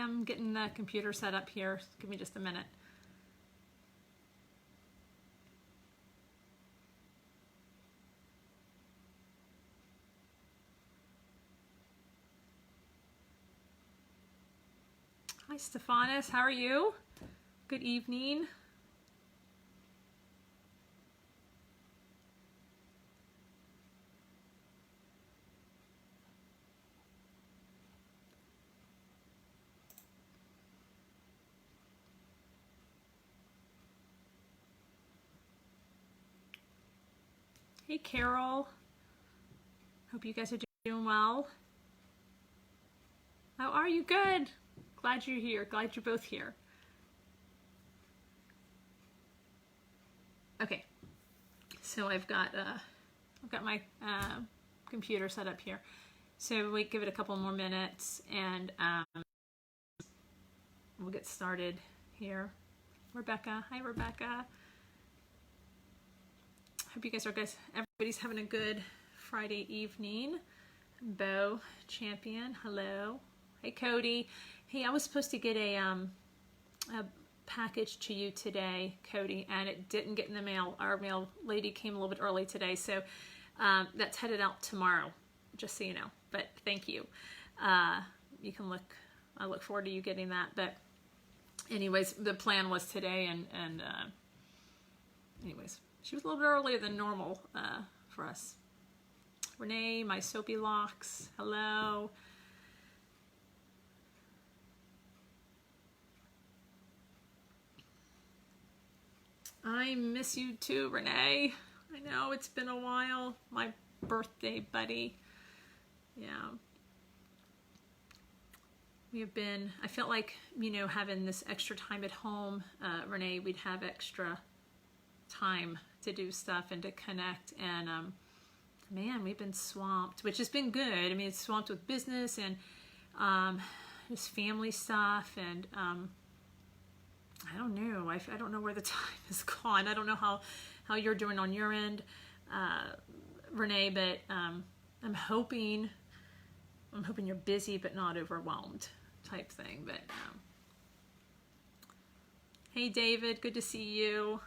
I'm getting the computer set up here. Give me just a minute. Hi, Stephanus. How are you? Good evening. Hey, Carol. Hope you guys are doing well. How are you? Good. Glad you're here. Glad you're both here. Okay. So I've got my computer set up here. So we give it a couple more minutes and we'll get started here. Rebecca. Hi, Rebecca. Hope you guys are everybody's having a good Friday evening. Bo Champion, hello. Hey, Cody. Hey, I was supposed to get a package to you today, Cody, and it didn't get in the mail. Our mail lady came a little bit early today, so that's headed out tomorrow, just so you know. But thank you. You can look. I look forward to you getting that. But anyways, the plan was today, and anyways. She was a little bit earlier than normal for us. Renee, my soapy locks, hello. I miss you too, Renee. I know it's been a while. My birthday buddy. Yeah. We have been, I felt like, you know, having this extra time at home, Renee, we'd have extra time to do stuff and to connect, and man, we've been swamped, which has been good. I mean, it's swamped with business and just family stuff, and I don't know. I don't know where the time has gone. I don't know how you're doing on your end, Renee, but I'm hoping you're busy but not overwhelmed, type thing. But hey, David, good to see you.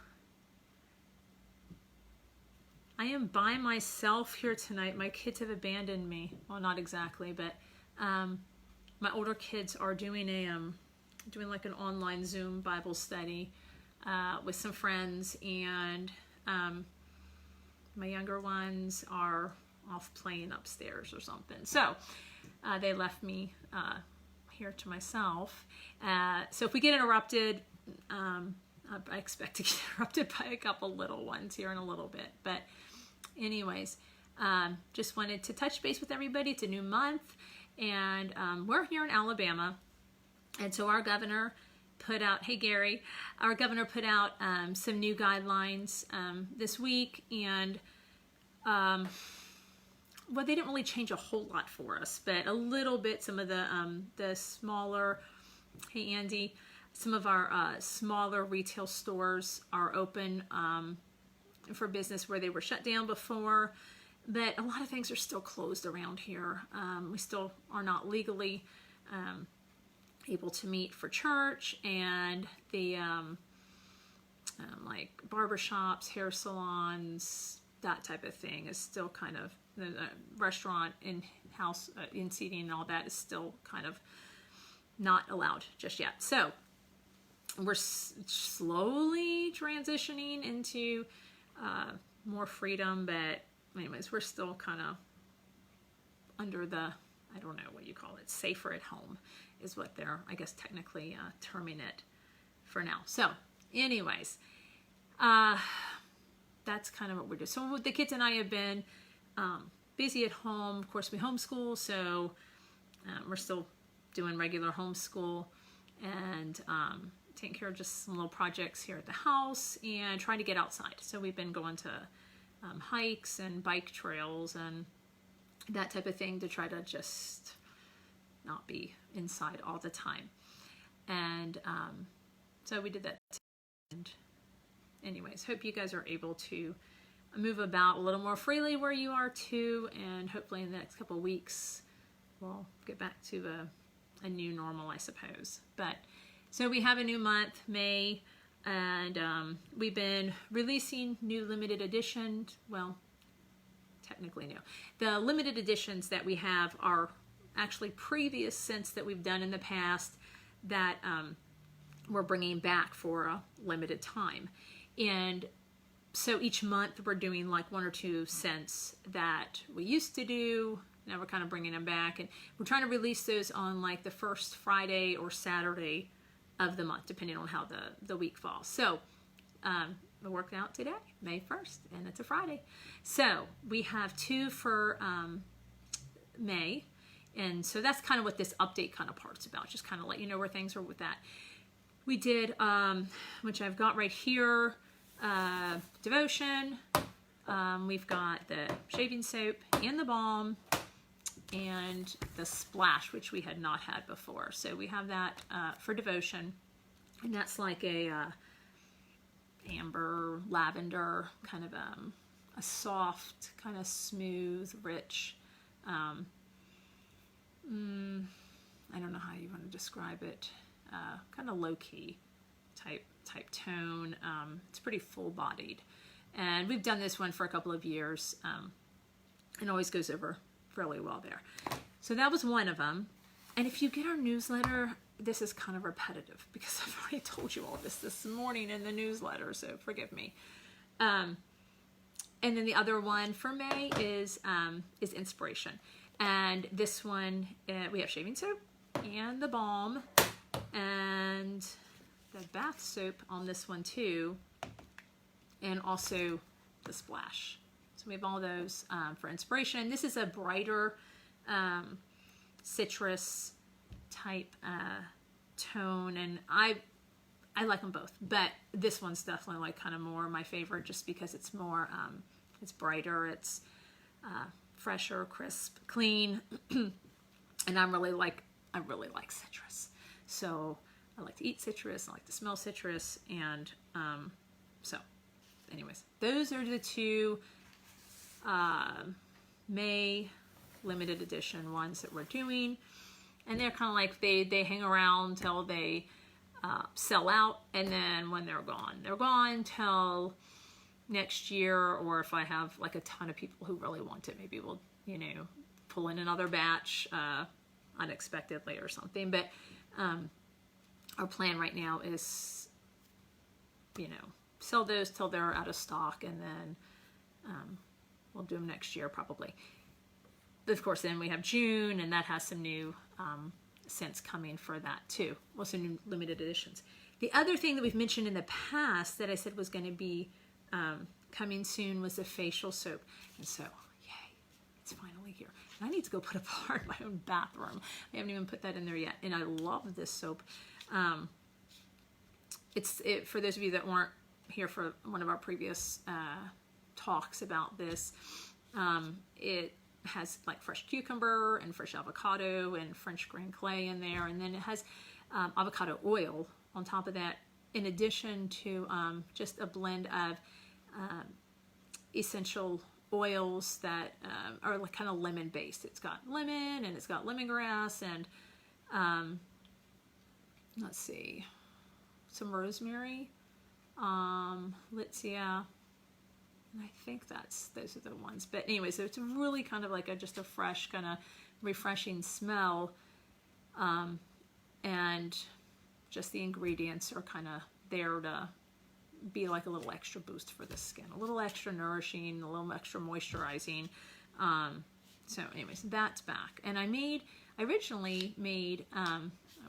I am by myself here tonight. My kids have abandoned me. Well, not exactly, but my older kids are doing like an online Zoom Bible study with some friends, and my younger ones are off playing upstairs or something. So they left me here to myself. So if we get interrupted, I expect to get interrupted by a couple little ones here in a little bit, but anyways, just wanted to touch base with everybody. It's a new month, and we're here in Alabama, and so our governor put out, hey Gary, our governor put out some new guidelines this week, and well, they didn't really change a whole lot for us, but a little bit. Some of the smaller, hey Andy, some of our smaller retail stores are open for business where they were shut down before, but a lot of things are still closed around here. We still are not legally able to meet for church, and the like barbershops, hair salons, that type of thing is still kind of, the restaurant, in-house, in seating and all that is still kind of not allowed just yet. So we're slowly transitioning into more freedom, but anyways, we're still kind of under the, I don't know what you call it, safer at home is what they're, I guess, technically terming it for now. So anyways, that's kind of what we're doing. So the kids and I have been busy at home. Of course, we homeschool, so we're still doing regular homeschool and taking care of just some little projects here at the house and trying to get outside. So we've been going to hikes and bike trails and that type of thing to try to just not be inside all the time. And so we did that. And anyways, hope you guys are able to move about a little more freely where you are too, and hopefully in the next couple of weeks we'll get back to a new normal, I suppose. But so we have a new month, May, and we've been releasing new limited editions. Well, technically new. The limited editions that we have are actually previous scents that we've done in the past that we're bringing back for a limited time. And so each month we're doing like 1 or 2 scents that we used to do. Now we're kind of bringing them back, and we're trying to release those on like the first Friday or Saturday of the month, depending on how the week falls. So it worked out today, May 1st, and it's a Friday. So we have 2 for May, and so that's kind of what this update kind of part's about, just kind of let you know where things are with that. We did, which I've got right here, Devotion. We've got the shaving soap and the balm and the splash, which we had not had before. So we have that for Devotion, and that's like a amber lavender kind of a soft, kind of smooth, rich. I don't know how you want to describe it. Kind of low key type tone. It's pretty full bodied, and we've done this one for a couple of years. It always goes over fairly well there. So that was one of them. And if you get our newsletter, this is kind of repetitive because I've already told you all this morning in the newsletter, so forgive me. And then the other one for May is Inspiration. And this one, we have shaving soap and the balm and the bath soap on this one too, and also the splash. So we have all those for Inspiration. This is a brighter citrus type tone, and I like them both, but this one's definitely like kind of more my favorite just because it's more it's brighter, it's fresher, crisp, clean, and I really like citrus. So I like to eat citrus, I like to smell citrus, and so anyways, those are the 2 May limited edition ones that we're doing, and they're kind of like they hang around till they sell out, and then when they're gone till next year, or if I have like a ton of people who really want it, maybe we'll pull in another batch unexpectedly or something. But our plan right now is sell those till they're out of stock, and then we'll do them next year probably. But of course, then we have June, and that has some new scents coming for that too. Well, some new limited editions. The other thing that we've mentioned in the past that I said was going to be coming soon was the facial soap. And so, yay, it's finally here. And I need to go put apart my own bathroom. I haven't even put that in there yet. And I love this soap. For those of you that weren't here for one of our previous talks about this, it has like fresh cucumber and fresh avocado and French green clay in there, and then it has avocado oil on top of that, in addition to just a blend of essential oils that are like kind of lemon based. It's got lemon, and it's got lemongrass, and let's see, some rosemary, Litsea, and I think those are the ones. But anyway, so it's really kind of like just a fresh, kind of refreshing smell, and just the ingredients are kind of there to be like a little extra boost for the skin, a little extra nourishing, a little extra moisturizing. So anyways, that's back. And I originally made,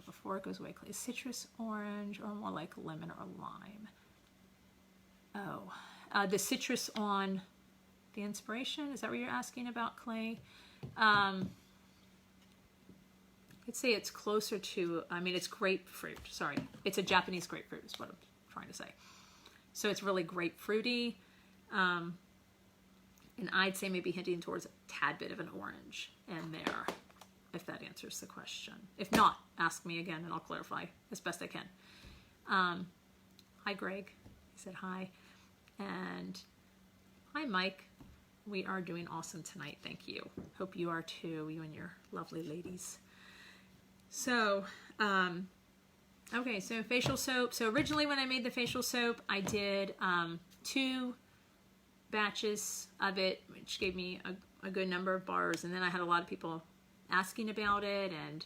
before it goes away, citrus orange, or more like lemon or lime. The citrus on the Inspiration, is that what you're asking about, Clay? I'd say it's closer to, it's grapefruit, sorry. It's a Japanese grapefruit is what I'm trying to say. So it's really grapefruity, and I'd say maybe hinting towards a tad bit of an orange in there, if that answers the question. If not, ask me again and I'll clarify as best I can. Hi, Greg. He said hi. And hi, Mike. We are doing awesome tonight. Thank you. Hope you are too, you and your lovely ladies. So, okay, so facial soap. So originally when I made the facial soap, I did 2 batches of it, which gave me a good number of bars. And then I had a lot of people asking about it, and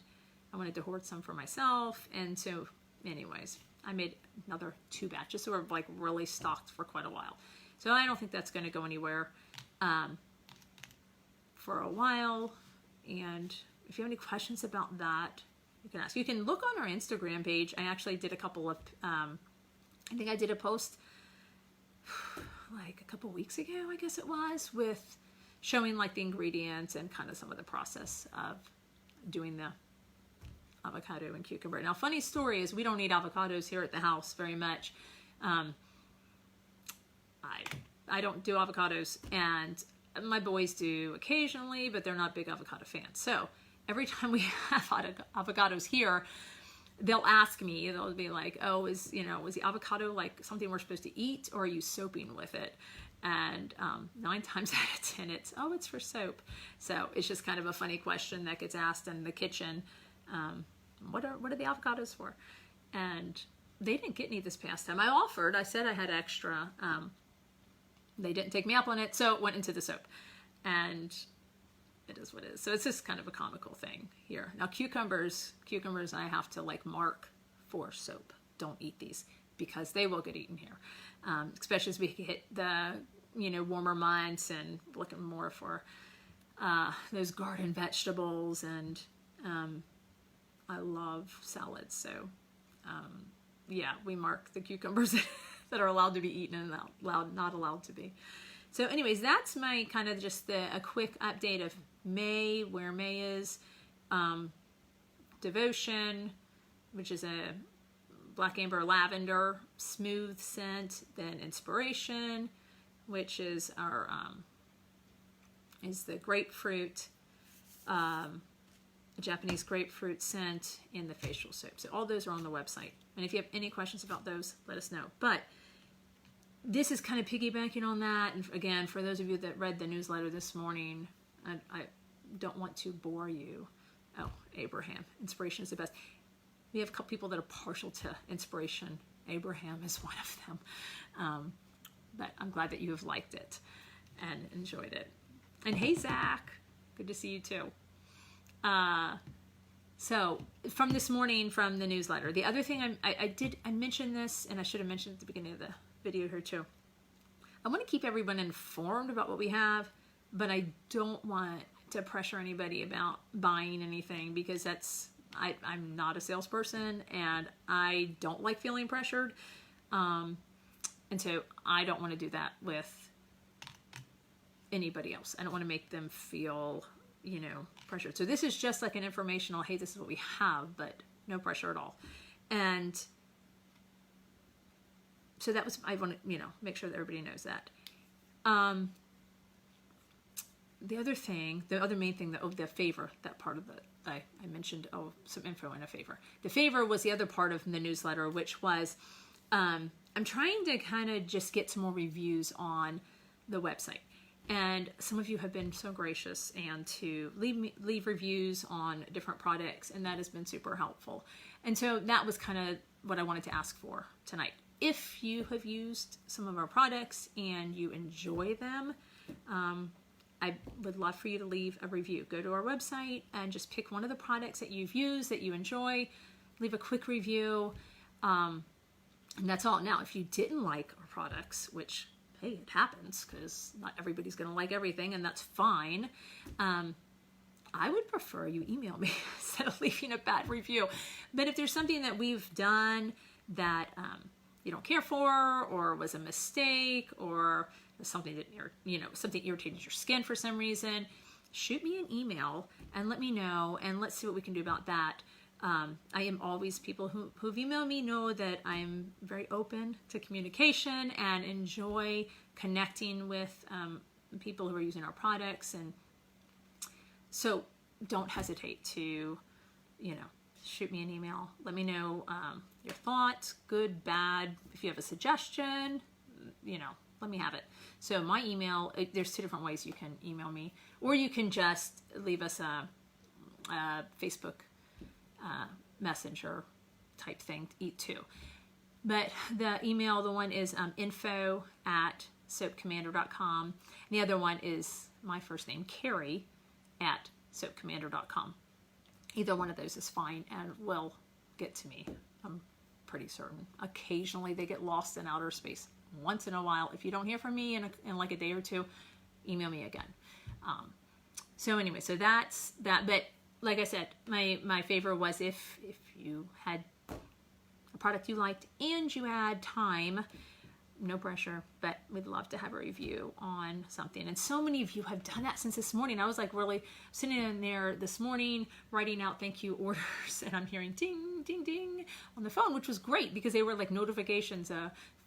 I wanted to hoard some for myself. And so anyways, I made another 2 batches. So we're like really stocked for quite a while. So I don't think that's going to go anywhere for a while. And if you have any questions about that, you can ask. You can look on our Instagram page. I actually did a couple of, I think I did a post like a couple weeks ago, I guess it was, with showing like the ingredients and kind of some of the process of doing the avocado and cucumber. Now, funny story is we don't eat avocados here at the house very much. I don't do avocados, and my boys do occasionally, but they're not big avocado fans. So every time we have avocados here, they'll ask me, they'll be like, oh, was the avocado like something we're supposed to eat, or are you soaping with it? And 9 times out of 10, it's for soap. So it's just kind of a funny question that gets asked in the kitchen. What are the avocados for? And they didn't get any this past time. I said I had extra. They didn't take me up on it, so it went into the soap. And it is what it is. So it's just kind of a comical thing here. Now cucumbers I have to like mark for soap. Don't eat these, because they will get eaten here. Especially as we hit the, warmer months and looking more for those garden vegetables. And I love salads. So yeah, we mark the cucumbers that are allowed to be eaten and not allowed to be. So anyways, that's my kind of just a quick update of May, where May is. Devotion, which is a black amber lavender smooth scent. Then Inspiration, which is our is the grapefruit, Japanese grapefruit scent in the facial soap. So all those are on the website. And if you have any questions about those, let us know. But this is kind of piggybacking on that. And again, for those of you that read the newsletter this morning, I don't want to bore you. Oh, Abraham. Inspiration is the best. We have a couple people that are partial to inspiration. Abraham is one of them. But I'm glad that you have liked it and enjoyed it. And hey, Zach. Good to see you too. So from this morning, from the newsletter, the other thing I mentioned this, and I should have mentioned at the beginning of the video here too. I want to keep everyone informed about what we have, but I don't want to pressure anybody about buying anything, because I'm not a salesperson and I don't like feeling pressured. And so I don't want to do that with anybody else. I don't want to make them feel, pressured. So this is just like an informational, hey, this is what we have, but no pressure at all. And so that was, I want to, make sure that everybody knows that. The other main thing, the favor, that part of I mentioned, some info in a favor. The favor was the other part of the newsletter, which was, I'm trying to kind of just get some more reviews on the website. And some of you have been so gracious and to leave reviews on different products, and that has been super helpful. And so that was kind of what I wanted to ask for tonight. If you have used some of our products and you enjoy them, I would love for you to leave a review. Go to our website and just pick one of the products that you've used, that you enjoy, leave a quick review, and that's all. Now, if you didn't like our products, which, hey, it happens, because not everybody's going to like everything, and that's fine, I would prefer you email me instead of leaving a bad review. But if there's something that we've done that you don't care for, or was a mistake, or something that something irritated your skin for some reason, shoot me an email and let me know, and let's see what we can do about that. I am always, people who've emailed me know that I'm very open to communication and enjoy connecting with people who are using our products. And so don't hesitate to, shoot me an email. Let me know your thoughts, good, bad. If you have a suggestion, let me have it. So my email, there's 2 different ways you can email me, or you can just leave us a Facebook messenger type thing too. But the email, the one is info@soapcommander.com. And the other one is my first name, Carrie, @soapcommander.com. Either one of those is fine and will get to me. I'm pretty certain. Occasionally they get lost in outer space. Once in a while, if you don't hear from me in like a day or two, email me again. So anyway, so that's that. But like I said, my favorite was if you had a product you liked and you had time, no pressure, but we'd love to have a review on something. And so many of you have done that since this morning. I was like really sitting in there this morning writing out thank you orders, and I'm hearing ding, ding, ding on the phone, which was great because they were like notifications,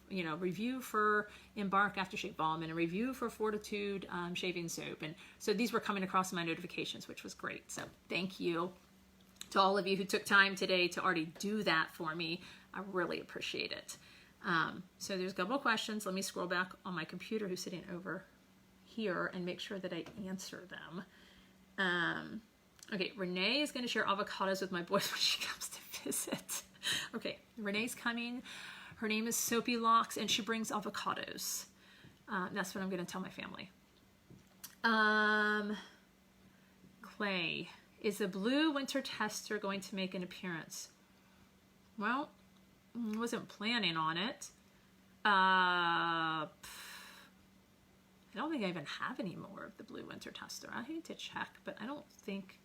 review for Embark Aftershave Balm and a review for Fortitude shaving soap. And so these were coming across my notifications, which was great. So thank you to all of you who took time today to already do that for me. I really appreciate it. So there's a couple of questions. Let me scroll back on my computer who's sitting over here and make sure that I answer them. Okay, Renee is going to share avocados with my boys when she comes to visit. Okay, Renee's coming. Her name is Soapy Locks, and she brings avocados. That's what I'm going to tell my family. Clay, is the blue winter tester going to make an appearance? Well, I wasn't planning on it. I don't think I even have any more of the blue winter tester. I need to check, but I don't think,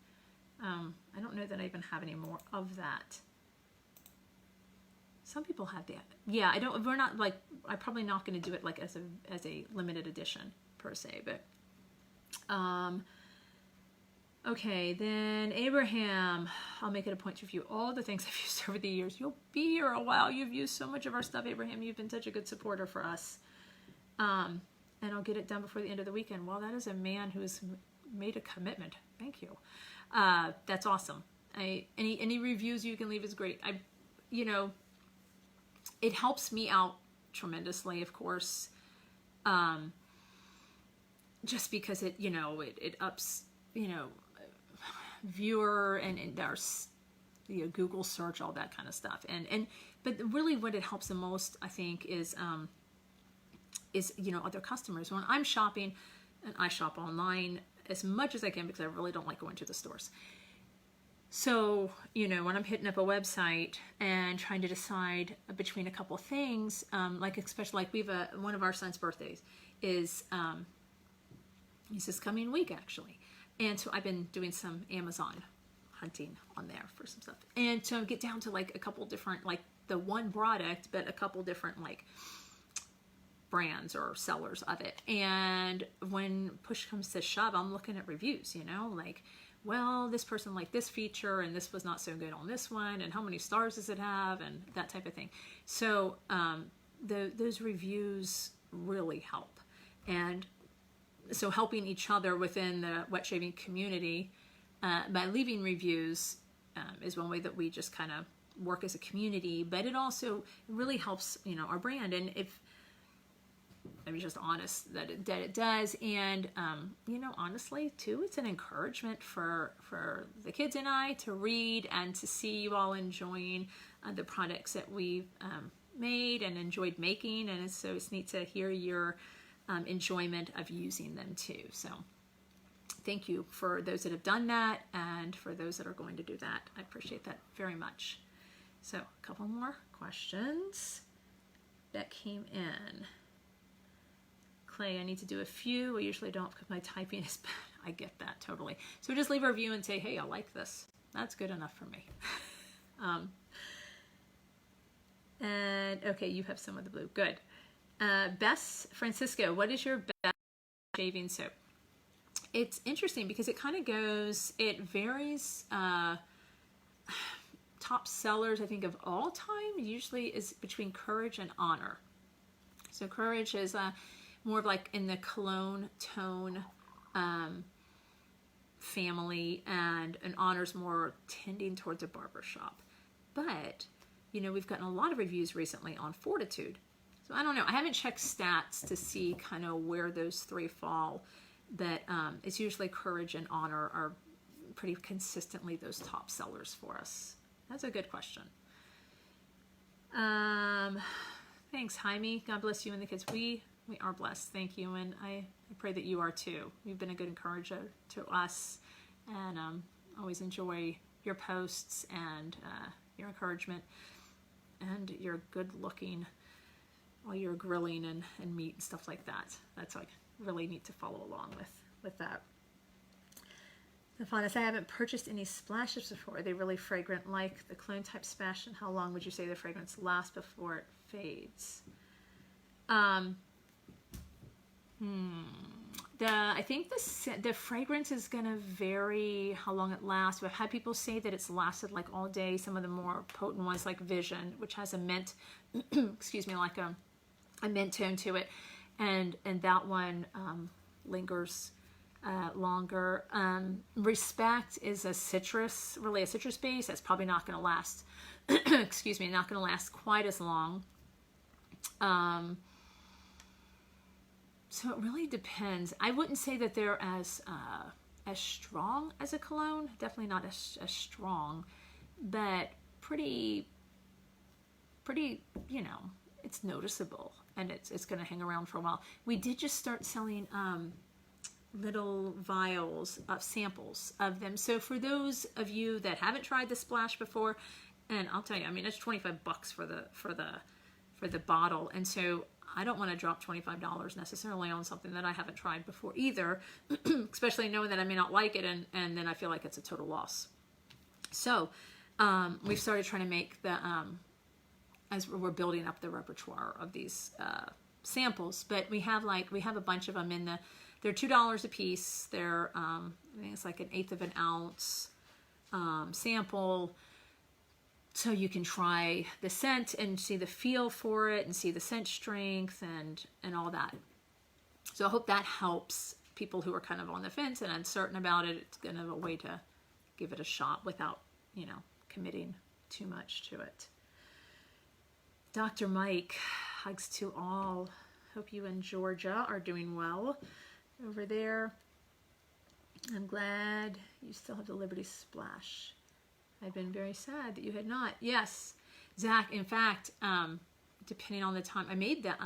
I don't know that I even have any more of that. Some people have that. Yeah, we're not like, I'm probably not going to do it like as a limited edition per se, but, okay, then Abraham, I'll make it a point to review all the things I've used over the years. You'll be here a while. You've used so much of our stuff, Abraham. You've been such a good supporter for us. And I'll get it done before the end of the weekend. Well, that is a man who's made a commitment. Thank you. That's awesome. Any reviews you can leave is great. It helps me out tremendously, of course. Just because it ups, viewer and there's Google search, all that kind of stuff, but really what it helps the most, I think, is other customers. When I'm shopping, and I shop online as much as I can because I really don't like going to the stores. So when I'm hitting up a website and trying to decide between a couple of things, especially like we've one of our son's birthdays is this coming week actually. And so I've been doing some Amazon hunting on there for some stuff. And so I get down to like a couple different, like the one product, but a couple different like brands or sellers of it. And when push comes to shove, I'm looking at reviews, like, well, this person liked this feature and this was not so good on this one. And how many stars does it have? And that type of thing. So those reviews really help. And so helping each other within the wet shaving community by leaving reviews is one way that we just kind of work as a community, but it also really helps, our brand. And if I'm just honest that it does. And, honestly too, it's an encouragement for the kids and I to read and to see you all enjoying the products that we've made and enjoyed making. And it's neat to hear your enjoyment of using them too. So thank you for those that have done that and for those that are going to do that. I appreciate that very much. So a couple more questions that came in. Clay, I need to do a few. I usually don't because my typing is bad. I get that totally. So just leave a review and say, hey, I like this. That's good enough for me. And okay, you have some of the blue. Good. Bess Francisco, what is your best shaving soap? It's interesting because it kind of goes, it varies. Top sellers, I think, of all time usually is between Courage and Honor. So Courage is more of like in the cologne tone family, and an Honor's more tending towards a barbershop. But, we've gotten a lot of reviews recently on Fortitude. So I don't know. I haven't checked stats to see kind of where those three fall, but it's usually Courage and Honor are pretty consistently those top sellers for us That's a good question. Thanks, Jaime. God bless you and the kids. We are blessed. Thank you. And I pray that you are too. You've been a good encourager to us, and always enjoy your posts and your encouragement and your good looking while you're grilling and meat and stuff like that. That's like really neat to follow along with that. Stephanus, I haven't purchased any splashes before. Are they really fragrant like the clone type splash? And how long would you say the fragrance lasts before it fades? I think the fragrance is going to vary how long it lasts. We've had people say that it's lasted like all day. Some of the more potent ones like Vision, which has a mint, excuse me, like a mint tone to it. And that one lingers longer. Respect is a citrus base. That's probably not going to last, excuse me, not going to last quite as long. So it really depends. I wouldn't say that they're as strong as a cologne. Definitely not as strong, but pretty, you know, it's noticeable, and it's going to hang around for a while. We did just start selling little vials of samples of them. So for those of you that haven't tried the splash before, and I'll tell you, I mean, it's $25 for the bottle, and so I don't want to drop $25 necessarily on something that I haven't tried before either, especially knowing that I may not like it, and then I feel like it's a total loss. So we've started trying to make the as we're building up the repertoire of these samples, but we have a bunch of them in the. They're $2 a piece. They're I think it's like 1/8 of an ounce sample. So you can try the scent and see the feel for it and see the scent strength and all that. So I hope that helps people who are kind of on the fence and uncertain about it. It's kind of a way to give it a shot without, you know, committing too much to it. Dr. Mike, hugs to all. Hope you in Georgia are doing well over there. I'm glad you still have the Liberty Splash. I've been very sad that you had not. Yes, Zach, in fact, depending on the time, I made the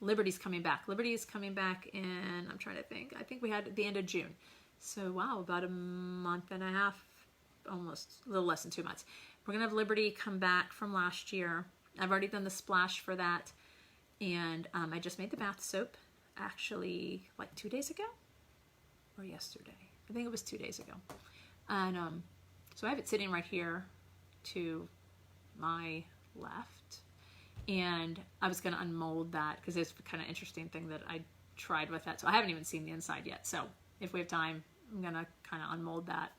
Liberty's coming back. Liberty is coming back in, I'm trying to think, I think we had at the end of June. So, wow, about a month and a half, almost a little less than 2 months. We're going to have Liberty come back from last year. I've already done the splash for that. And I just made the bath soap, actually, like 2 days ago? Or yesterday? I think it was 2 days ago. And so I have it sitting right here to my left. And I was going to unmold that because it's a kind of interesting thing that I tried with that. So I haven't even seen the inside yet. So if we have time, I'm going to kind of unmold that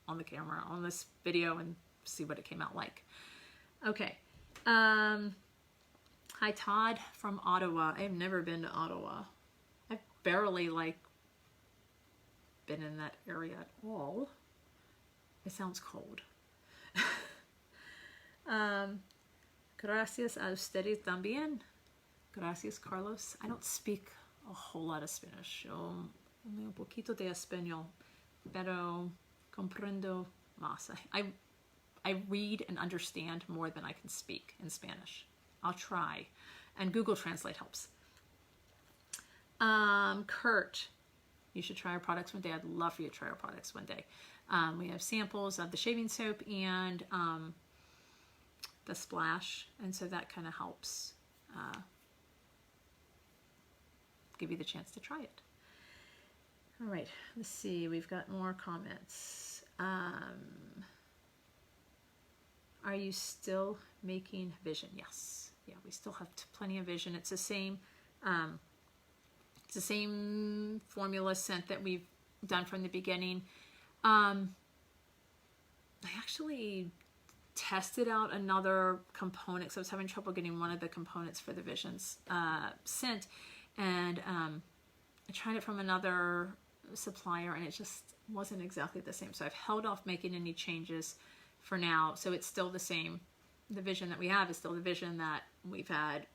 on the camera, on this video, and see what it came out like. Okay. Hi, Todd from Ottawa. I've never been to Ottawa. I've barely, been in that area at all. It sounds cold. Gracias a ustedes también. Gracias, Carlos. I don't speak a whole lot of Spanish. Only un poquito de español. Pero comprendo más. I read and understand more than I can speak in Spanish. I'll try. And Google Translate helps. Kurt, you should try our products one day. I'd love for you to try our products one day. We have samples of the shaving soap and the splash, and so that kind of helps give you the chance to try it. All right, let's see. We've got more comments. Are you still making Vision? Yes. Yeah, we still have plenty of Vision. It's the same. It's the same formula scent that we've done from the beginning. I actually tested out another component, so I was having trouble getting one of the components for the Visions scent, and I tried it from another supplier, and it just wasn't exactly the same. So I've held off making any changes for now. So it's still the same. The Vision that we have is still the Vision that we've had,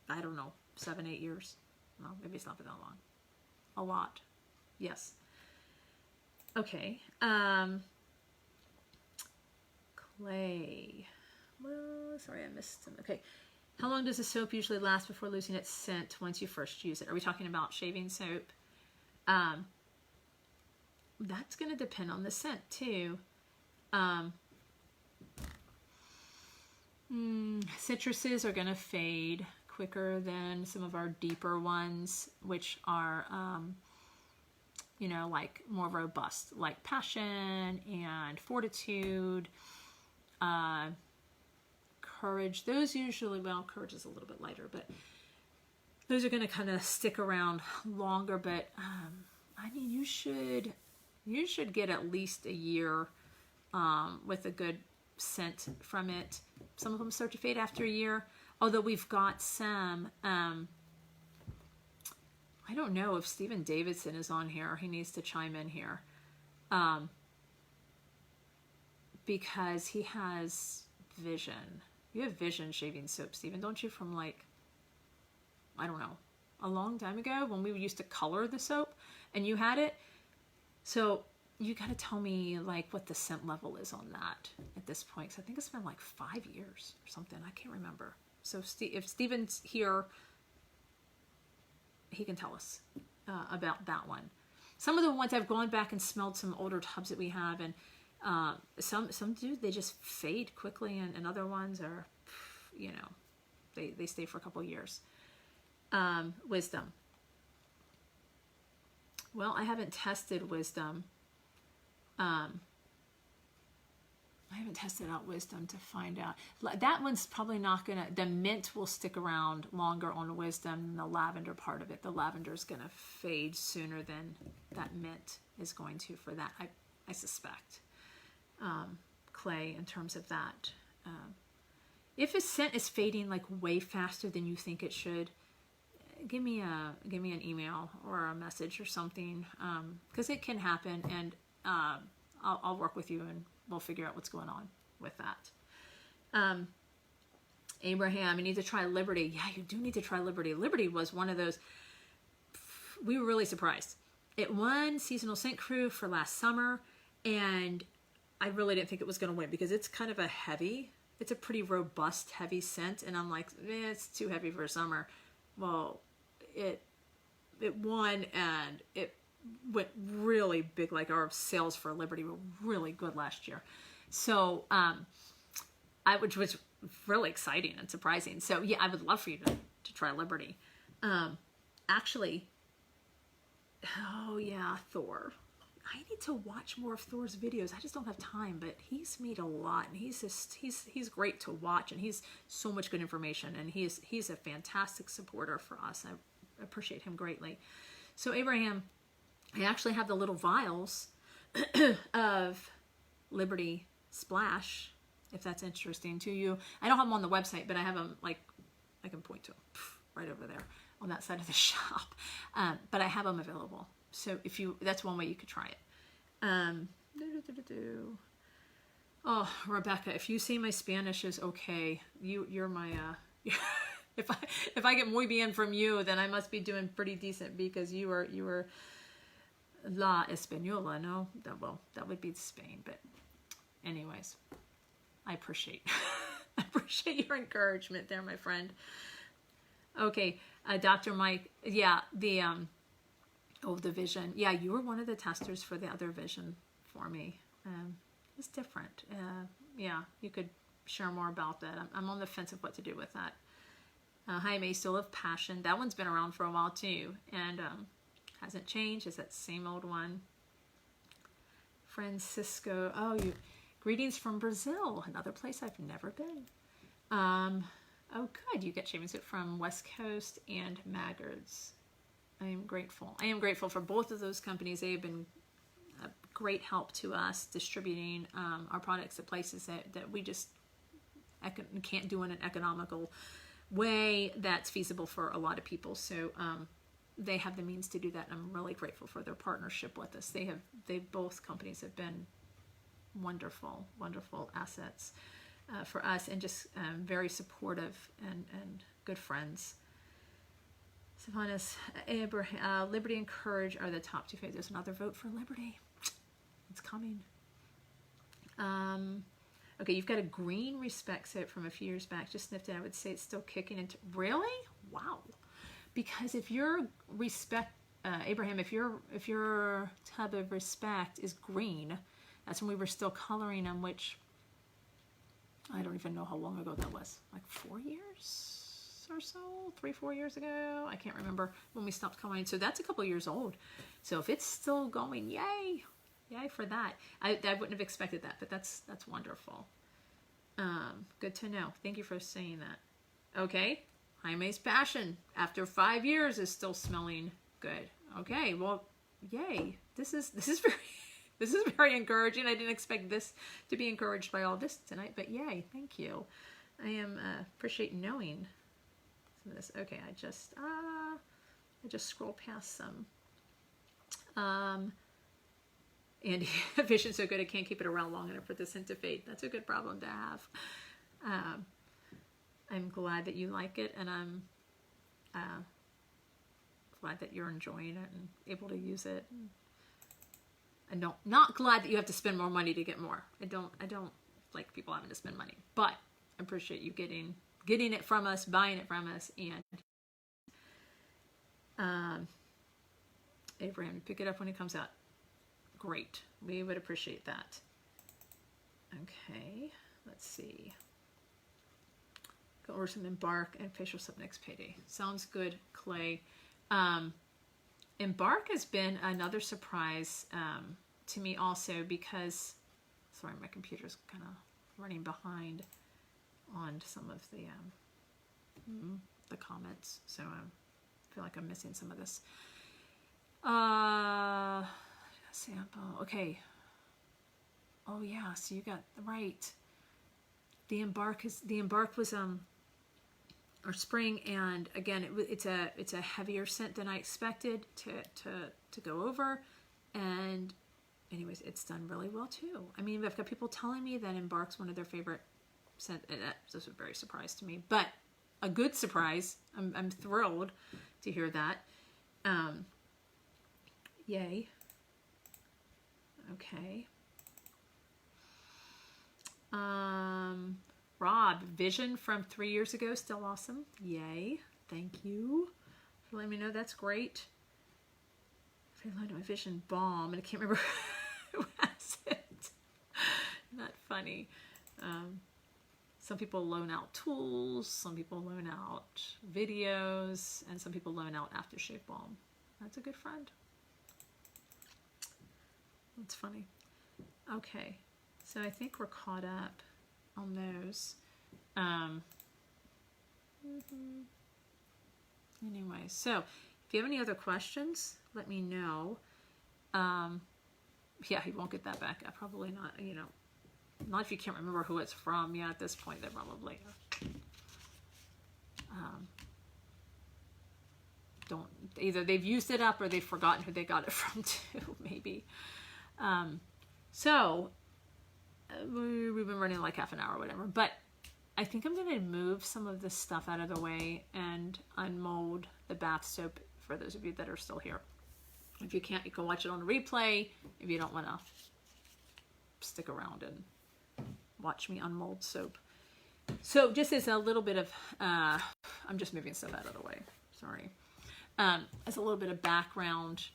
I don't know, 7-8 years. Well, maybe it's not been that long. A lot. Yes. Okay. Clay. Well, sorry, I missed some. Okay. How long does the soap usually last before losing its scent once you first use it? Are we talking about shaving soap? That's going to depend on the scent too. Citruses are going to fade quicker than some of our deeper ones, which are, you know, like more robust, like passion and fortitude, courage. Those usually, well, courage is a little bit lighter, but those are going to kind of stick around longer. But I mean, you should get at least a year with a good scent from it. Some of them start to fade after a year, although we've got some, I don't know if Stephen Davidson is on here. He needs to chime in here, because he has Vision. You have Vision shaving soap, Stephen, don't you? From like, I don't know, a long time ago when we used to color the soap and you had it. So you got to tell me like what the scent level is on that at this point. Because I think it's been like 5 years or something. I can't remember. So if Stephen's here, he can tell us about that one. Some of the ones I've gone back and smelled some older tubs that we have, and some do, they just fade quickly, and other ones are, you know, they stay for a couple years. Wisdom. Well, I haven't tested Wisdom. I haven't tested out Wisdom to find out. That one's probably not gonna, the mint will stick around longer on Wisdom than the lavender part of it. The lavender is gonna fade sooner than that mint is going to for that, I suspect. Clay, in terms of that. If a scent is fading like way faster than you think it should, give me an email or a message or something, because it can happen, and I'll work with you and we'll figure out what's going on with that. Abraham, you need to try Liberty. Yeah, you do need to try Liberty. Liberty was one of those, we were really surprised. It won Seasonal Scent Crew for last summer, and I really didn't think it was going to win because it's kind of a heavy, it's a pretty robust, heavy scent, and I'm like, it's too heavy for summer. Well, it won, and it went really big. Like our sales for Liberty were really good last year. So, which was really exciting and surprising. So yeah, I would love for you to try Liberty. Actually, oh yeah, Thor. I need to watch more of Thor's videos. I just don't have time, but he's made a lot, and he's great to watch, and he's so much good information, and he's a fantastic supporter for us. I appreciate him greatly. So Abraham, I actually have the little vials of Liberty Splash, if that's interesting to you. I don't have them on the website, but I have them, like, I can point to them right over there on that side of the shop. But I have them available. So if you, that's one way you could try it. Oh, Rebecca, if you say my Spanish is okay, you're my, if I get muy bien from you, then I must be doing pretty decent, because you are La Española, no? That would be Spain, but anyways, I appreciate your encouragement there, my friend. Okay, Dr. Mike, yeah, the Vision. Yeah, you were one of the testers for the other Vision for me. It's different. Yeah, you could share more about that. I'm on the fence of what to do with that. Hi, May, still have Passion. That one's been around for a while too, and hasn't changed. It's that same old one. Francisco, greetings from Brazil, another place I've never been. Oh, good. You get shaving soap from West Coast and Maggards. I am grateful. I am grateful for both of those companies. They have been a great help to us distributing our products at places that we just can't do in an economical way that's feasible for a lot of people. So they have the means to do that, and I'm really grateful for their partnership with us. Both companies have been wonderful, wonderful assets for us, and just very supportive and good friends. Sylvanus, Abraham, Liberty and Courage are the top two favorites. There's another vote for Liberty. It's coming. Okay, you've got a green Respect soap from a few years back. Just sniffed it. I would say it's still kicking into. Really? Wow. Because if your Respect, Abraham, if your tub of Respect is green, that's when we were still coloring them, which I don't even know how long ago that was. Like 4 years or so, 3-4 years ago. I can't remember when we stopped coloring. So that's a couple years old. So if it's still going, yay. Yay for that. I wouldn't have expected that, but that's wonderful. Good to know. Thank you for saying that. Okay. Jaime's Passion after 5 years is still smelling good. Okay. Well, yay. This is very encouraging. I didn't expect this to be encouraged by all this tonight, but yay. Thank you. I appreciate knowing some of this. Okay. I just scroll past some. And Vision's so good I can't keep it around long enough for the scent to fade. That's a good problem to have. I'm glad that you like it, and I'm glad that you're enjoying it and able to use it. And not glad that you have to spend more money to get more. I don't like people having to spend money, but I appreciate you getting it from us, buying it from us, and Abraham, pick it up when it comes out. Great. We would appreciate that. Okay. Let's see. Go over some Embark and facial soap next payday. Sounds good, Clay. Embark has been another surprise to me also because, sorry, my computer's kind of running behind on some of the comments. So I feel like I'm missing some of this. Sample. Okay. Oh yeah, so you got right. The Embark was our spring, and again it's a heavier scent than I expected to go over, and anyways, it's done really well too. I mean, I've got people telling me that Embark's one of their favorite scent, and that was a very surprise to me, but a good surprise. I'm thrilled to hear that. Yay. Okay. Rob, Vision from 3 years ago, still awesome. Yay. Thank you for letting me know. That's great. I loaned my Vision Balm, and I can't remember who has it. Not funny. Some people loan out tools, some people loan out videos, and some people loan out aftershave balm. That's a good friend. That's funny. Okay, so I think we're caught up on those. Anyway, so if you have any other questions, let me know. Yeah, you won't get that back. Probably not, not if you can't remember who it's from. Yeah, at this point, they're probably don't, either they've used it up or they've forgotten who they got it from too, maybe. So we've been running like half an hour or whatever, but I think I'm going to move some of this stuff out of the way and unmold the bath soap for those of you that are still here. If you can't, you can watch it on a replay. If you don't want to stick around and watch me unmold soap. So just as a little bit of, I'm just moving stuff out of the way. Sorry. As a little bit of background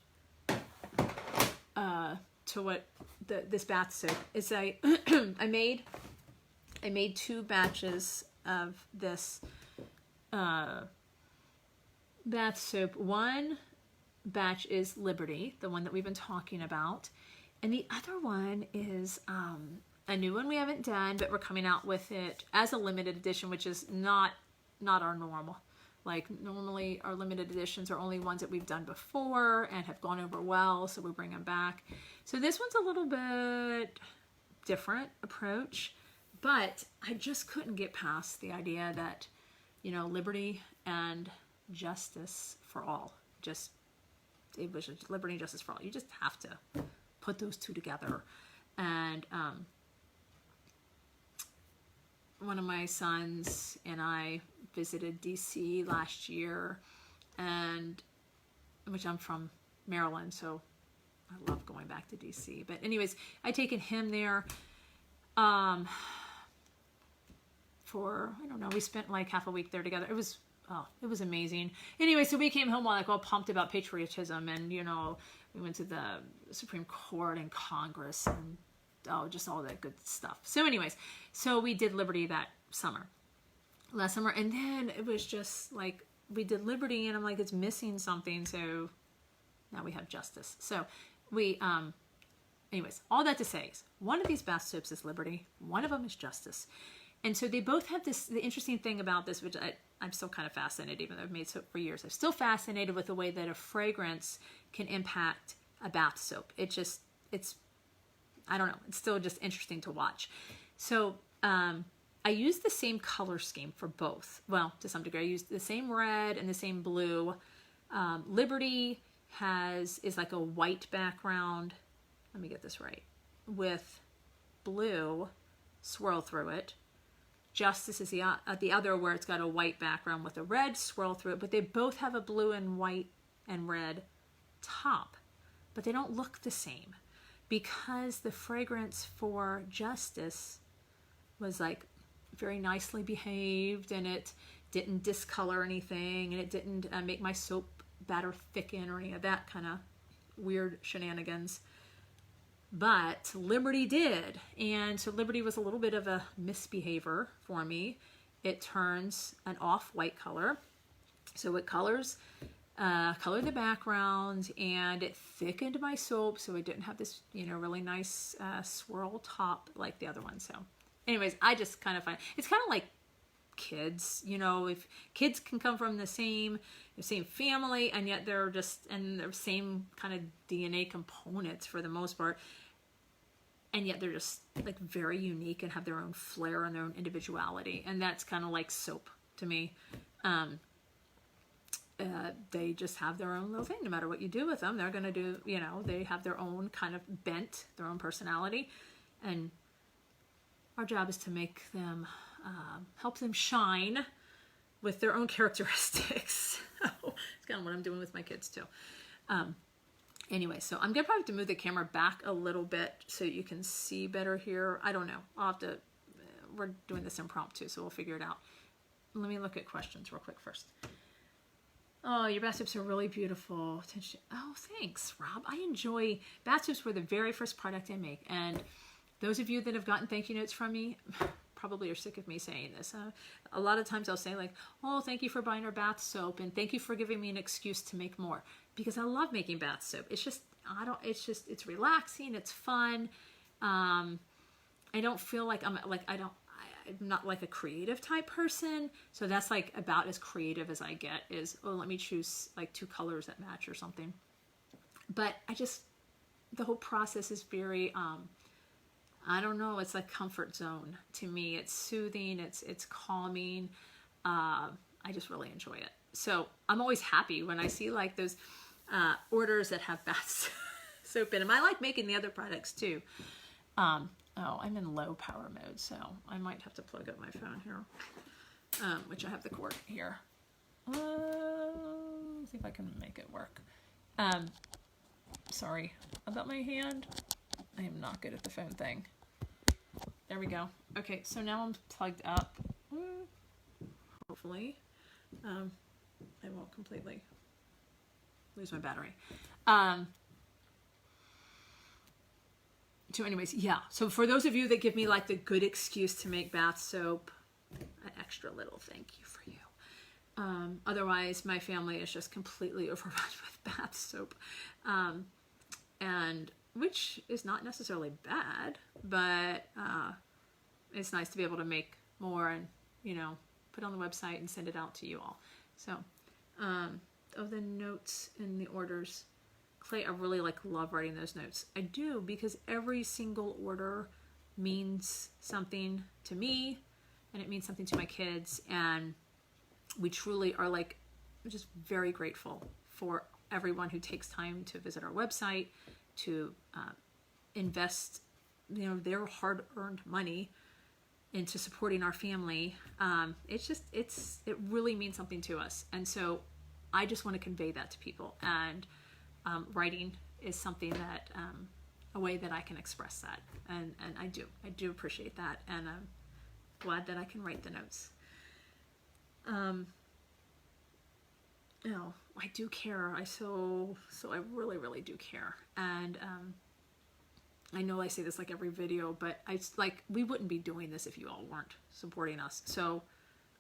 to what this bath soap is. I made 2 batches of this bath soap. One batch is Liberty, the one that we've been talking about, and the other one is a new one we haven't done, but we're coming out with it as a limited edition, which is not our normal. Like normally our limited editions are only ones that we've done before and have gone over well, so we bring them back. So this one's a little bit different approach, but I just couldn't get past the idea that, liberty and justice for all. It was liberty and justice for all. You just have to put those two together. And one of my sons and I visited DC last year, and which I'm from Maryland, so I love going back to DC. But anyways, I'd taken him there. for, I don't know, we spent like half a week there together. It was amazing. Anyway, so we came home like all pumped about patriotism, and we went to the Supreme Court and Congress and just all that good stuff. So anyways, so we did Liberty that last summer, and then it was just like we did Liberty, and I'm like, it's missing something, so now we have Justice. So we anyways, all that to say is one of these bath soaps is Liberty, one of them is Justice. And so they both have the interesting thing about this, which I'm still kind of fascinated, even though I've made soap for years. I'm still fascinated with the way that a fragrance can impact a bath soap. I don't know, it's still just interesting to watch. So I use the same color scheme for both. Well, to some degree, I use the same red and the same blue. Liberty is like a white background. Let me get this right. With blue swirl through it. Justice is the other, where it's got a white background with a red swirl through it, but they both have a blue and white and red top, but they don't look the same because the fragrance for Justice was like very nicely behaved, and it didn't discolor anything, and it didn't make my soap batter thicken or any of that kind of weird shenanigans. But Liberty did, and so Liberty was a little bit of a misbehavior for me. It turns an off-white color, so it colored the background, and it thickened my soap, so it didn't have this, really nice swirl top like the other one. So, anyways, I just kind of find it's kind of like kids. If kids can come from the same family, and yet they're just and the same kind of DNA components for the most part. And yet they're just like very unique and have their own flair and their own individuality. And that's kind of like soap to me. They just have their own little thing. No matter what you do with them, they're going to do, they have their own kind of bent, their own personality. And our job is to make them, help them shine with their own characteristics. It's kind of what I'm doing with my kids too. Anyway, so I'm going to probably have to move the camera back a little bit so you can see better here. I don't know. I'll have to, we're doing this impromptu, so we'll figure it out. Let me look at questions real quick first. Oh, your bath soaps are really beautiful. Oh, thanks, Rob. I enjoy, bath soaps were the very first product I make. And those of you that have gotten thank you notes from me probably are sick of me saying this. A lot of times I'll say like, oh, thank you for buying our bath soap, and thank you for giving me an excuse to make more. Because I love making bath soap. It's relaxing, it's fun. I don't feel like I'm not like a creative type person. So that's like about as creative as I get is, oh, let me choose like 2 colors that match or something. But the whole process is very, I don't know, it's like comfort zone to me. It's soothing, it's calming. I just really enjoy it. So I'm always happy when I see like those orders that have bath soap in them. I like making the other products too. Oh, I'm in low power mode, so I might have to plug up my phone here, which I have the cord here. See if I can make it work. Sorry about my hand. I am not good at the phone thing. There we go. Okay, so now I'm plugged up. Hopefully, I won't completely lose my battery. So anyways, yeah. So for those of you that give me like the good excuse to make bath soap, an extra little thank you for you. Otherwise, my family is just completely overrun with bath soap. And which is not necessarily bad, but it's nice to be able to make more and, put on the website and send it out to you all. So, of the notes in the orders, Clay, I really love writing those notes. I do, because every single order means something to me, and it means something to my kids, and we truly are just very grateful for everyone who takes time to visit our website, to invest, their hard-earned money into supporting our family. It really means something to us, and so I just want to convey that to people, and writing is something that a way that I can express that, and I do appreciate that, and glad that I can write the notes. No, I do care. I really, really do care. And I know I say this like every video, but we wouldn't be doing this if you all weren't supporting us. So,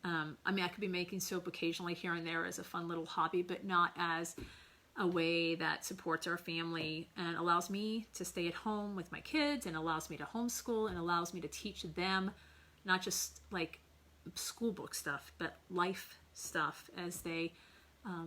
I mean, I could be making soap occasionally here and there as a fun little hobby, but not as a way that supports our family and allows me to stay at home with my kids and allows me to homeschool and allows me to teach them not just like school book stuff, but life stuff as they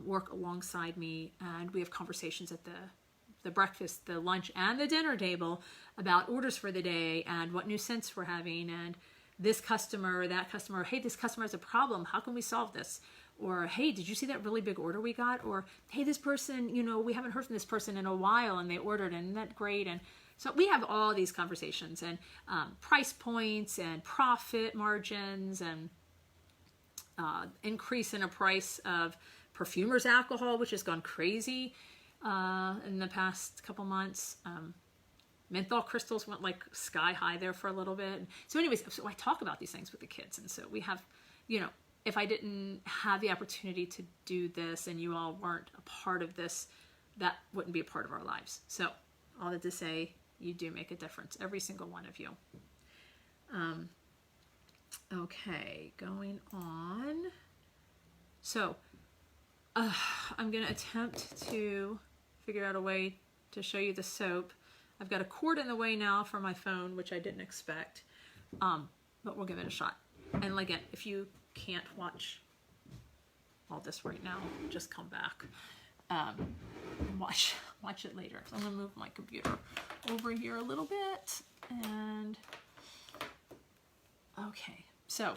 work alongside me. And we have conversations at the breakfast, the lunch, and the dinner table about orders for the day and what new scents we're having and this customer, that customer, hey, this customer has a problem. How can we solve this? Or, hey, did you see that really big order we got? Or, hey, this person, you know, we haven't heard from this person in a while and they ordered and isn't that great? And so we have all these conversations and price points and profit margins and increase in a price of perfumers alcohol, which has gone crazy in the past couple months. Menthol crystals went like sky high there for a little bit. So anyways, so I talk about these things with the kids. And so we have, you know, if I didn't have the opportunity to do this and you all weren't a part of this, that wouldn't be a part of our lives. So all that to say, you do make a difference, every single one of you. Okay, going on. So I'm going to attempt to figure out a way to show you the soap. I've got a cord in the way now for my phone, which I didn't expect, but we'll give it a shot. And again, if you can't watch all this right now, just come back and watch it later. So I'm going to move my computer over here a little bit. And okay, so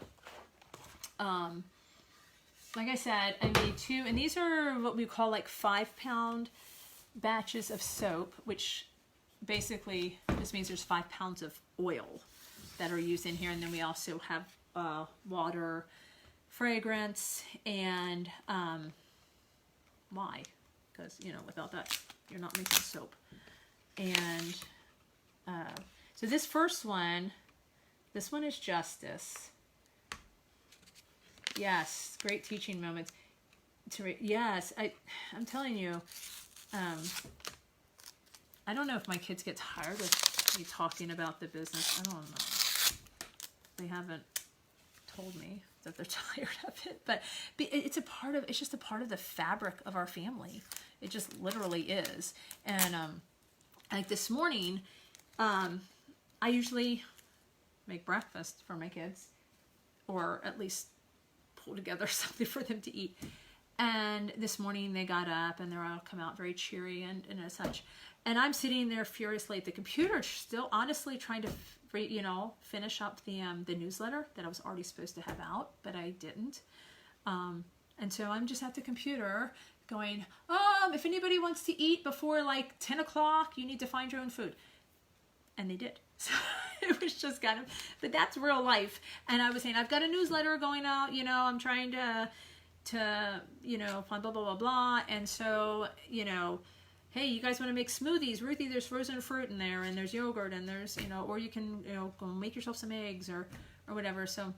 like I said, I made 2, and these are what we call like 5-pound batches of soap, which basically just means there's 5 pounds of oil that are used in here. And then we also have water, fragrance, and why? Because, you know, without that, you're not making soap. And so this first one, this one is Justice. Yes, great teaching moments. Yes, I'm telling you, I don't know if my kids get tired of me talking about the business. I don't know. They haven't told me that they're tired of it, but it's just a part of the fabric of our family. It just literally is. And like this morning, I usually make breakfast for my kids, or at least pull together something for them to eat. And this morning they got up and they're all come out very cheery and as such. And I'm sitting there furiously at the computer, still honestly trying to, you know, finish up the newsletter that I was already supposed to have out, but I didn't. And so I'm just at the computer going, if anybody wants to eat before like 10 o'clock, you need to find your own food. And they did. So it was just kind of, but that's real life. And I was saying, I've got a newsletter going out, you know, I'm trying to, you know, blah, blah, blah, blah, blah. And so, you know, hey, you guys want to make smoothies? Ruthie, there's frozen fruit in there, and there's yogurt, and there's, you know, or you can, you know, go make yourself some eggs or whatever. So,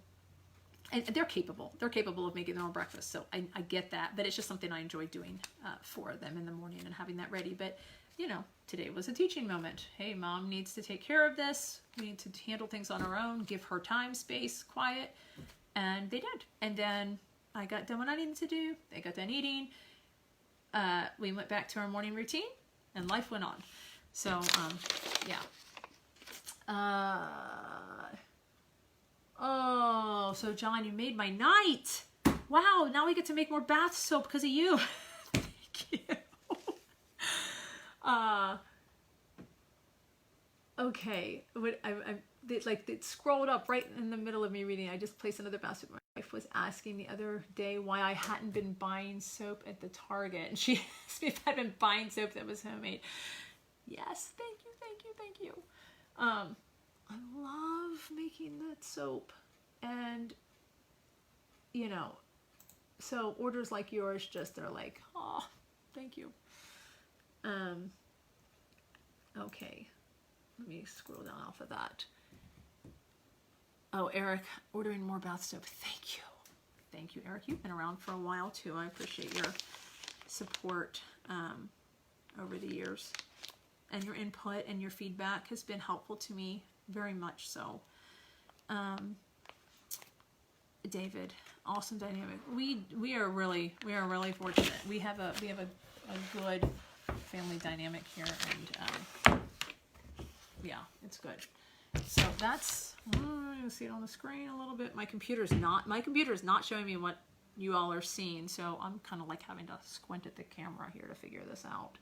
and they're capable. They're capable of making their own breakfast. So I get that, but it's just something I enjoy doing for them in the morning and having that ready. But, you know, today was a teaching moment. Hey, mom needs to take care of this. We need to handle things on our own, give her time, space, quiet. And they did. And then I got done what I needed to do. They got done eating. We went back to our morning routine and life went on. So, yeah. Oh, so John, you made my night. Wow, now we get to make more bath soap because of you. Thank you. Okay, it scrolled up right in the middle of me reading. I just placed another bath soap. My wife was asking the other day why I hadn't been buying soap at the Target, and she asked me if I'd been buying soap that was homemade. Yes, thank you, thank you, thank you. I love making that soap, and you know, so orders like yours just are like, oh, thank you. Okay, let me scroll down off of that. Oh, Eric, ordering more bath soap. Thank you. Thank you, Eric. You've been around for a while, too. I appreciate your support over the years. And your input and your feedback has been helpful to me, very much so. David, awesome dynamic. We are really fortunate. We have a good family dynamic here, and yeah, it's good. So that's, you see it on the screen a little bit. My computer is not showing me what you all are seeing, so I'm kind of like having to squint at the camera here to figure this out.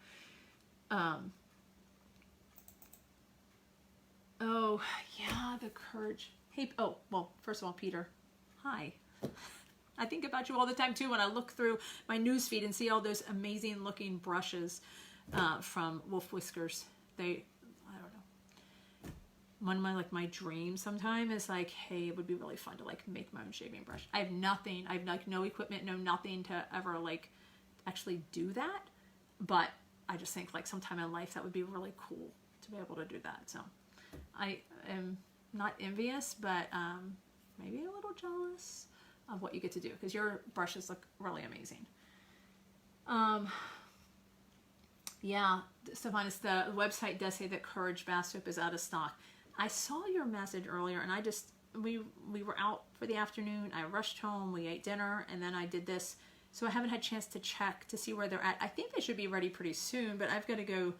Oh yeah, the courage. Hey, oh well, first of all, Peter, hi. I think about you all the time too when I look through my newsfeed and see all those amazing looking brushes from Wolf Whiskers. I don't know. One of my dreams sometime is like, hey, it would be really fun to like make my own shaving brush. I have nothing. I have like no equipment, nothing to ever like actually do that. But I just think like sometime in life that would be really cool to be able to do that. So I am not envious, but maybe a little jealous of what you get to do, because your brushes look really amazing. Yeah, Stephanus, the website does say that Courage Bath Soap is out of stock. I saw your message earlier, and we were out for the afternoon. I rushed home, we ate dinner, and then I did this. So I haven't had a chance to check to see where they're at. I think they should be ready pretty soon, but I've got to go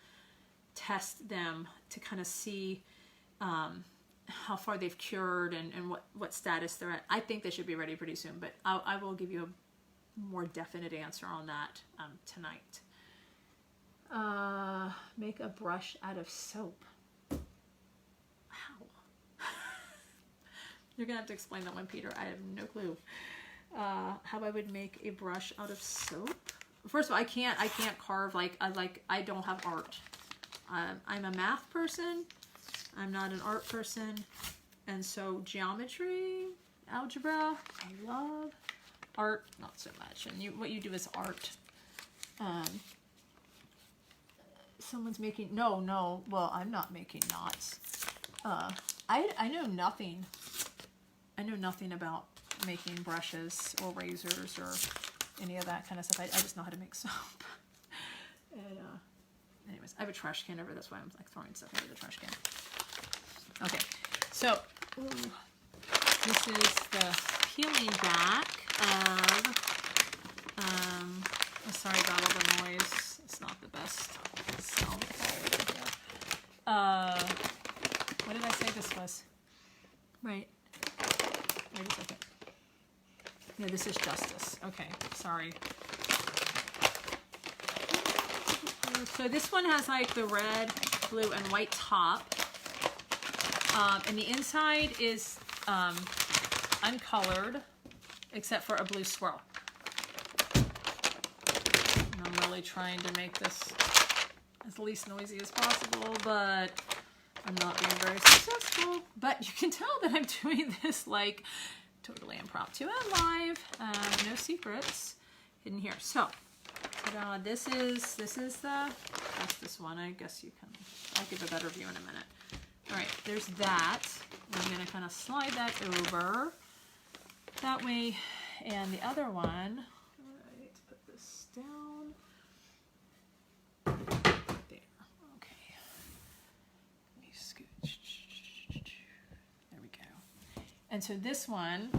test them to kind of see how far they've cured and what status they're at. I think they should be ready pretty soon, but I will give you a more definite answer on that tonight. Make a brush out of soap. How? You're gonna have to explain that one, Peter. I have no clue. How I would make a brush out of soap. First of all, I can't carve I don't have art. I'm a math person. I'm not an art person, and so geometry, algebra, I love. Art, not so much. And what you do is art. Someone's making no. Well, I'm not making knots. I know nothing. I know nothing about making brushes or razors or any of that kind of stuff. I just know how to make soap. And anyways, I have a trash can over. That's why I'm like throwing stuff into the trash can. Okay, so this is the peeling back of. Sorry about all the noise. It's not the best sound quality here. What did I say this was? Right. Wait a second. Yeah, this is Justice. Okay, sorry. So this one has like the red, blue, and white top. And the inside is uncolored, except for a blue swirl. And I'm really trying to make this as least noisy as possible, but I'm not being very successful. But you can tell that I'm doing this like totally impromptu and live. No secrets hidden here. So, this is that's this one. I guess you can. I'll give a better view in a minute. All right, there's that. I'm going to kind of slide that over that way. And the other one, all right, put this down. There, okay. Let me scooch. There we go. And so this one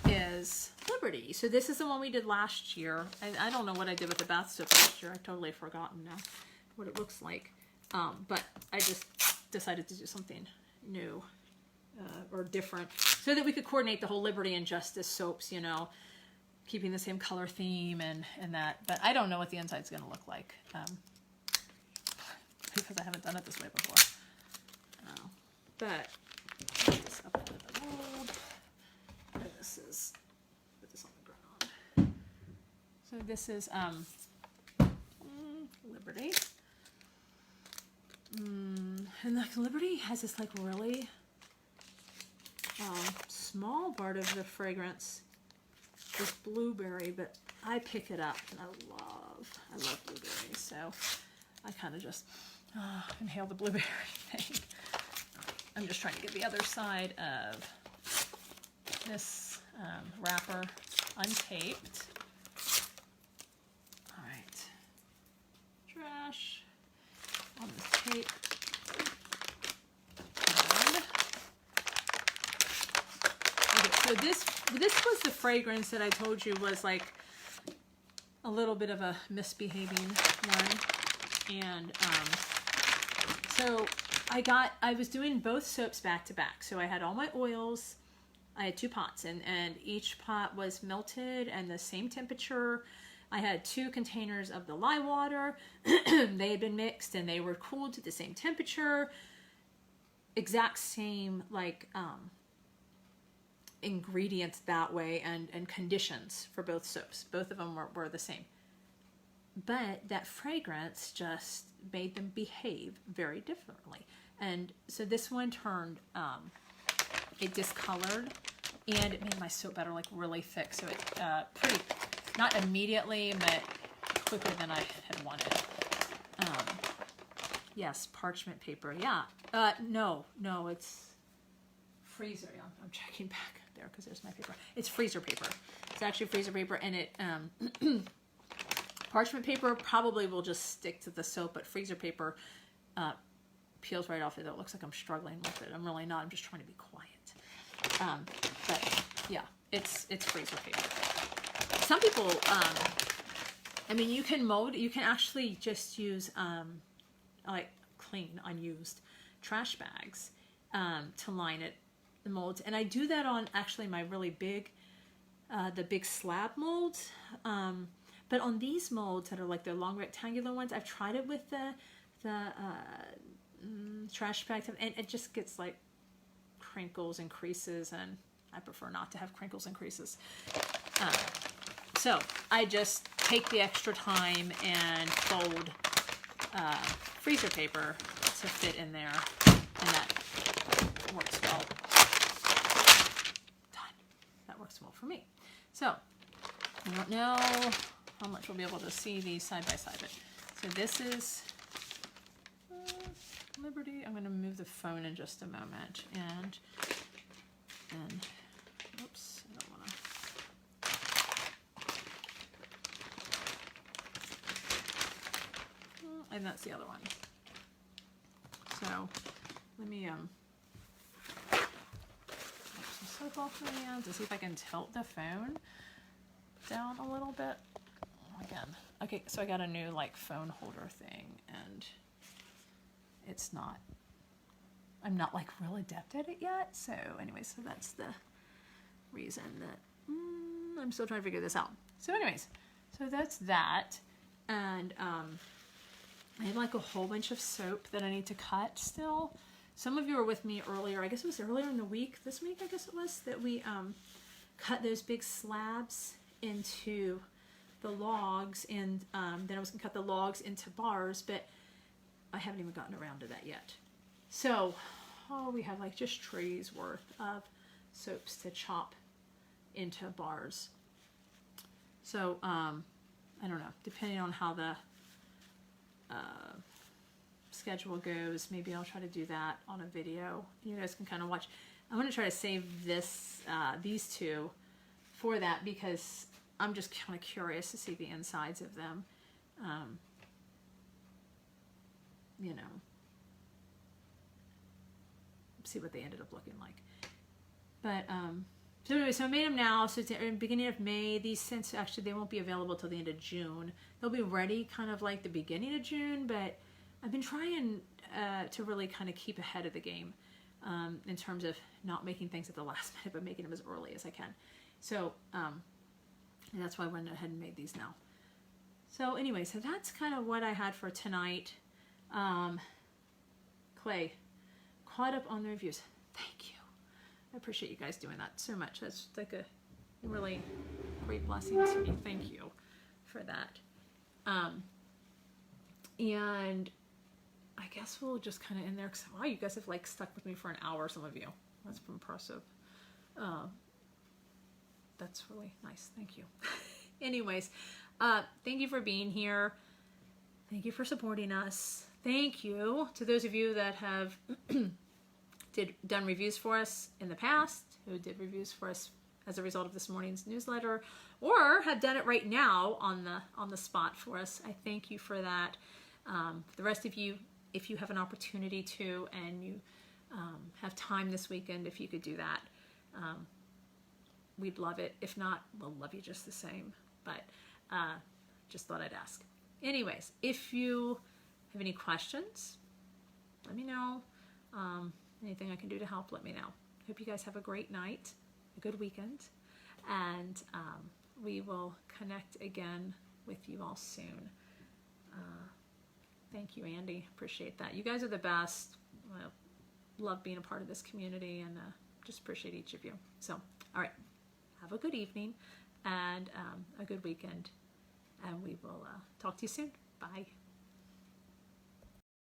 is Liberty. So this is the one we did last year. I don't know what I did with the bath soap last year. I've totally forgotten now what it looks like. But I just decided to do something new or different so that we could coordinate the whole Liberty and Justice soaps, you know, keeping the same color theme and that. But I don't know what the inside's going to look like because I haven't done it this way before. But put this up into the mold. And this is, put this on the ground. So this is Liberty. And the Liberty has this like really small part of the fragrance, this blueberry, but I pick it up and I love blueberry, so I kind of just inhale the blueberry thing. I'm just trying to get the other side of this wrapper untaped. All right, trash on the tape. And, okay, so this was the fragrance that I told you was like a little bit of a misbehaving one, and so I was doing both soaps back to back. So I had all my oils. I had 2 pots, and each pot was melted and the same temperature. I had 2 containers of the lye water. They had been mixed and they were cooled to the same temperature. Exact same like ingredients that way, and conditions for both soaps. Both of them were the same. But that fragrance just made them behave very differently. And so this one turned, it discolored, and it made my soap better, like really thick. So it pretty, not immediately, but quicker than I had wanted. Yes, parchment paper. Yeah. No, it's freezer. I'm checking back there because there's my paper. It's freezer paper. It's actually freezer paper, and it parchment paper probably will just stick to the soap, but freezer paper peels right off it. It looks like I'm struggling with it. I'm really not. I'm just trying to be quiet. But yeah, it's freezer paper. Some people, I mean, you can mold. You can actually just use like clean, unused trash bags to line it, the molds. And I do that on actually my really big, the big slab molds. But on these molds that are like the long rectangular ones, I've tried it with the trash bags, and it just gets like crinkles and creases, and I prefer not to have crinkles and creases. So I just take the extra time and fold freezer paper to fit in there, and that works well. Done. That works well for me. So I don't know how much we'll be able to see these side by side, but so this is Liberty. I'm going to move the phone in just a moment, and oops, I don't want to. And that's the other one. So let me wipe some soap off my hands and see if I can tilt the phone down a little bit. Again, okay, so I got a new like phone holder thing, and it's not, I'm not like real adept at it yet. So anyway, so that's the reason that I'm still trying to figure this out. So anyways, so that's that. And I have like a whole bunch of soap that I need to cut still. Some of you were with me earlier, I guess it was earlier in the week, this week I guess it was, that we cut those big slabs into the logs, and then I was gonna cut the logs into bars, but I haven't even gotten around to that yet. So, we have like just trays worth of soaps to chop into bars. So, I don't know, depending on how the schedule goes, maybe I'll try to do that on a video. You guys can kind of watch. I'm going to try to save this, these two for that, because I'm just kind of curious to see the insides of them. You know, see what they ended up looking like. But so anyway, so I made them now. So it's in the beginning of May. These scents, actually, they won't be available till the end of June. They'll be ready kind of like the beginning of June, but I've been trying to really kind of keep ahead of the game in terms of not making things at the last minute, but making them as early as I can. So and that's why I went ahead and made these now. So anyway, so that's kind of what I had for tonight. Clay, caught up on the reviews. Thank you. I appreciate you guys doing that so much. That's like a really great blessing to me. Thank you for that. And I guess we'll just kind of end there, because wow, you guys have like stuck with me for an hour, some of you. That's impressive. That's really nice. Thank you. Anyways, thank you for being here. Thank you for supporting us. Thank you to those of you that have done reviews for us in the past who did reviews for us as a result of this morning's newsletter, or have done it right now on the spot for us. I thank you for that. The rest of you, if you have an opportunity to, and you have time this weekend, if you could do that, we'd love it. If not, we'll love you just the same. But just thought I'd ask. Anyways, if you have any questions, let me know. Anything I can do to help, let me know. Hope you guys have a great night, a good weekend, and we will connect again with you all soon. Thank you, Andy. Appreciate that. You guys are the best. I love being a part of this community, and just appreciate each of you. So, all right. Have a good evening and a good weekend, and we will talk to you soon. Bye.